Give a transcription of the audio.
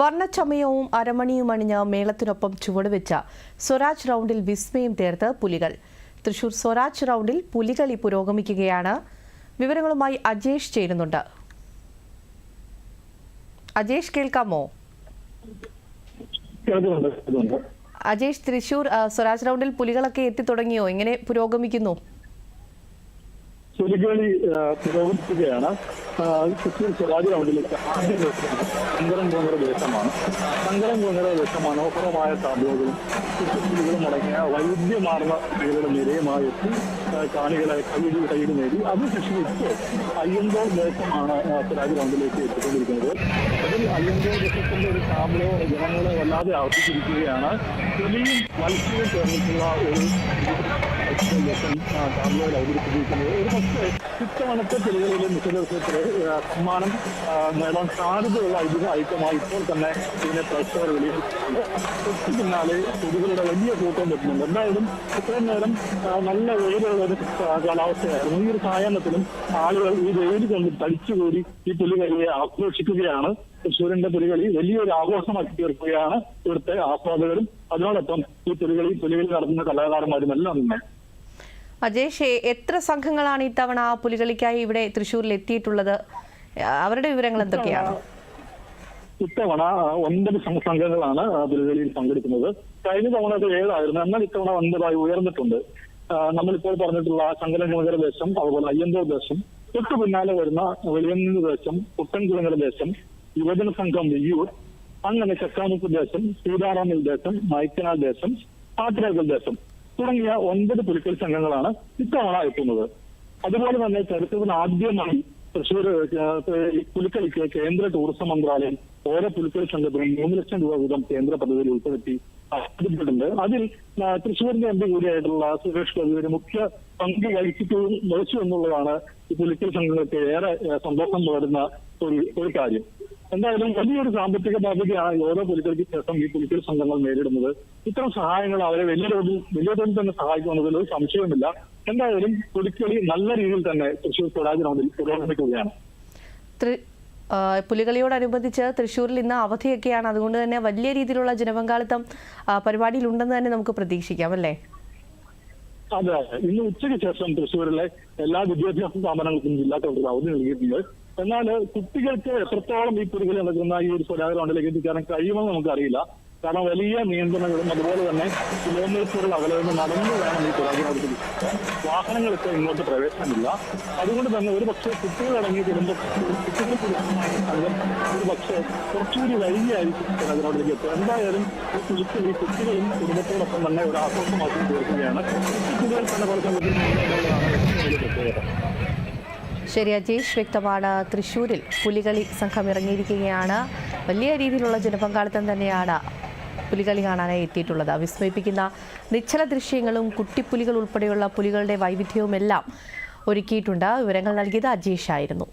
വർണ്ണച്ചമയവും അരമണിയും അണിഞ്ഞ മേളത്തിനൊപ്പം ചുവടുവെച്ച സ്വരാജ് റൗണ്ടിൽ വിസ്മയം തീർത്ത് പുലികൾ. തൃശൂർ സ്വരാജ് റൗണ്ടിൽ പുലികളി പുരോഗമിക്കുകയാണ്. വിവരങ്ങളുമായി അജേഷ് ചേരുന്നുണ്ട്. അജേഷ്, കേൾക്കാമോ? അജേഷ്, തൃശൂർ സ്വരാജ് റൗണ്ടിൽ പുലികളൊക്കെ എത്തി തുടങ്ങിയോ? എങ്ങനെ പുരോഗമിക്കുന്നു? പുലികളി പുരോഗമിക്കുകയാണ്. തൃശൂർ സ്വരാജ് റൗണ്ടിലേക്ക് ആദ്യ സങ്കരം കോങ്ങര ദേശമാണ്. സങ്കരം കോങ്ങര ദേശം മനോഹരമായ താബോകളും പുലികളും അടങ്ങിയ വൈവിധ്യമാർന്ന പുലികളുടെ നിരയുമായി എത്തി കാണികളെ കൈയ്യടി നേടി. അതിനുശേഷം ഇപ്പോൾ അയ്യന്തോൾ ദേശമാണ് സ്വരാജ് റൗണ്ടിലേക്ക് എത്തിക്കൊണ്ടിരിക്കുന്നത്. അതിൽ അയ്യന്തോൾ ദേശത്തിന്റെ ഒരു താബോ ജനങ്ങളെ വല്ലാതെ ആവർത്തിച്ചിരിക്കുകയാണ്. പുലിയും മത്സ്യവും ചേർന്നിട്ടുള്ള ഒരു താബോയിൽ അവതരിപ്പിച്ചിരിക്കുന്നത്. ഒരു പക്ഷേ ഇത്തവണത്തെ പുലികളിലെ മികച്ച സമ്മാനം നേടാൻ സാധ്യതയുള്ള ഐറ്റമായി ഇപ്പോൾ തന്നെ ഇതിനെ പ്രേക്ഷകർ വിലയിരുത്തുന്നുണ്ട്. തൊട്ടു പിന്നാലെ പുലികളുടെ വലിയ കൂട്ടം വരുന്നുണ്ട്. എന്തായാലും ഇത്രയും നേരം നല്ല വെയിലുള്ള ഒരു കാലാവസ്ഥയായിരുന്നു. ഈ ഒരു സായാഹ്നത്തിലും ആളുകൾ ഈ വെയിൽ കൊണ്ട് തടിച്ചുകൂടി ഈ പുലികളിയെ ആഘോഷിക്കുകയാണ്. തൃശ്ശൂരിന്റെ പുലികളി വലിയൊരു ആഘോഷമാക്കി തീർക്കുകയാണ് ഇവിടുത്തെ ആസ്വാദകരും അതിനോടൊപ്പം ഈ പുലികളി നടത്തുന്ന കലാകാരന്മാരും എല്ലാം തന്നെ. അജേഷ്, എത്ര സംഘങ്ങളാണ് ഇത്തവണ പുലികളിക്കായി ഇവിടെ തൃശ്ശൂരിൽ എത്തിയിട്ടുള്ളത്? അവരുടെ വിവരങ്ങൾ എന്തൊക്കെയാണ്? ഇത്തവണ 9 സംഘങ്ങളാണ് പുലികളിയിൽ പങ്കെടുക്കുന്നത്. കഴിഞ്ഞ തവണ അത് 7 ആയിരുന്നു. എന്നാൽ ഇത്തവണ 9 ഉയർന്നിട്ടുണ്ട്. നമ്മളിപ്പോൾ പറഞ്ഞിട്ടുള്ള ശങ്കരൻകുളങ്ങര ദേശം, അതുപോലെ അയ്യന്തോൾ ദേശം, തൊട്ടു പിന്നാലെ വരുന്ന വെളിയന്നൂർ ദേശം, പുത്തൻകുളങ്ങര ദേശം, യുവജന സംഘം വിയ്യൂർ, അങ്ങനെ ചക്കാമുക്ക് ദേശം, സീതാറാമിൽ ദേശം, മൈക്കനാൽ ദേശം, പാട്ടിരകൽ ദേശം തുടങ്ങിയ 9 പുലിക്കൽ സംഘങ്ങളാണ് ഇത്തവണ എത്തുന്നത്. അതുപോലെ തന്നെ ചരിത്രത്തിന് ആദ്യമായി തൃശ്ശൂർ പുലിക്കളിക്ക് കേന്ദ്ര ടൂറിസം മന്ത്രാലയം ഓരോ പുലിക്കൽ സംഘത്തിനും 3 ലക്ഷം രൂപ വീതം കേന്ദ്ര പദ്ധതിയിൽ ഉൾപ്പെടുത്തി ആരംഭിച്ചിട്ടുണ്ട്. അതിൽ തൃശ്ശൂരിന്റെ എം പി കൂടിയായിട്ടുള്ള സുരേഷ് ഗോപി ഒരു മുഖ്യ പങ്ക് വഹിച്ചു എന്നുള്ളതാണ് ഈ പുലിക്കൽ സംഘങ്ങൾക്ക് ഏറെ സന്തോഷം പകരുന്ന ഒരു കാര്യം. എന്തായാലും വലിയൊരു സാമ്പത്തിക ബാധ്യതയാണ് ഓരോ പുലിക്കൾക്ക് ശേഷം ഈ പുലിക്കൽ സംഘങ്ങൾ നേരിടുന്നത്. ഇത്തരം സഹായങ്ങൾ അവരെ വലിയ തോതിൽ തന്നെ സഹായിക്കുന്നതിൽ ഒരു സംശയവുമില്ല. എന്തായാലും പുലിക്കളി നല്ല രീതിയിൽ തന്നെ തൃശ്ശൂർ സ്വരാജ് റൗണ്ടിൽ പുരോഗമിക്കുകയാണ്. പുലികളിയോടനുബന്ധിച്ച് തൃശ്ശൂരിൽ ഇന്ന് അവധിയൊക്കെയാണ്. അതുകൊണ്ട് തന്നെ വലിയ രീതിയിലുള്ള ജനപങ്കാളിത്തം പരിപാടിയിൽ ഉണ്ടെന്ന് തന്നെ നമുക്ക് പ്രതീക്ഷിക്കാം, അല്ലേ? അതെ, ഇന്ന് ഉച്ചയ്ക്ക് ശേഷം തൃശ്ശൂരിലെ എല്ലാ വിദ്യാഭ്യാസ സ്ഥാപനങ്ങൾക്കും ജില്ലാ കളക്ടർ അവധി നൽകിയിട്ടുണ്ട്. എന്നാൽ കുട്ടികൾക്ക് എത്രത്തോളം ഈ പുലികളി നടക്കുന്ന ഈ ഒരു സ്വരാജ് റൗണ്ടിലേക്ക് എത്തിക്കാനും കഴിയുമെന്ന് നമുക്കറിയില്ല. കാരണം വലിയ നിയന്ത്രണങ്ങളും അതുപോലെ തന്നെ കിലോമീറ്ററുകൾ അകലെ നിന്ന് നടന്നു വേണം ഈ സ്വരാജ് റൗണ്ടിൽ. വാഹനങ്ങൾക്ക് ഇങ്ങോട്ട് പ്രവേശനമില്ല. അതുകൊണ്ട് തന്നെ ഒരു പക്ഷേ കുട്ടികളടങ്ങിയ കുട്ടികൾക്ക് ഒരു പക്ഷേ കുറച്ചുകൂടി വൈകിയായിരിക്കും സ്വരാജ് റൗണ്ടിലേക്ക് എത്തുക. എന്തായാലും ഈ കുട്ടികളും കുടുംബത്തോടൊപ്പം തന്നെ ഒരു ആഘോഷമാക്കി തീർക്കുകയാണ്. കുട്ടികൾ തന്നെ പ്രത്യേകത. ശരി അജേഷ്, വ്യക്തമാണ്. തൃശ്ശൂരിൽ പുലികളി സംഘം ഇറങ്ങിയിരിക്കുകയാണ്. വലിയ രീതിയിലുള്ള ജനപങ്കാളിത്തം തന്നെയാണ് പുലികളി കാണാനായി എത്തിയിട്ടുള്ളത്. വിസ്മയിപ്പിക്കുന്ന നിശ്ചല ദൃശ്യങ്ങളും കുട്ടിപ്പുലികൾ ഉൾപ്പെടെയുള്ള പുലികളുടെ വൈവിധ്യവുമെല്ലാം ഒരുക്കിയിട്ടുണ്ട്. വിവരങ്ങൾ നൽകിയത് അജേഷ് ആയിരുന്നു.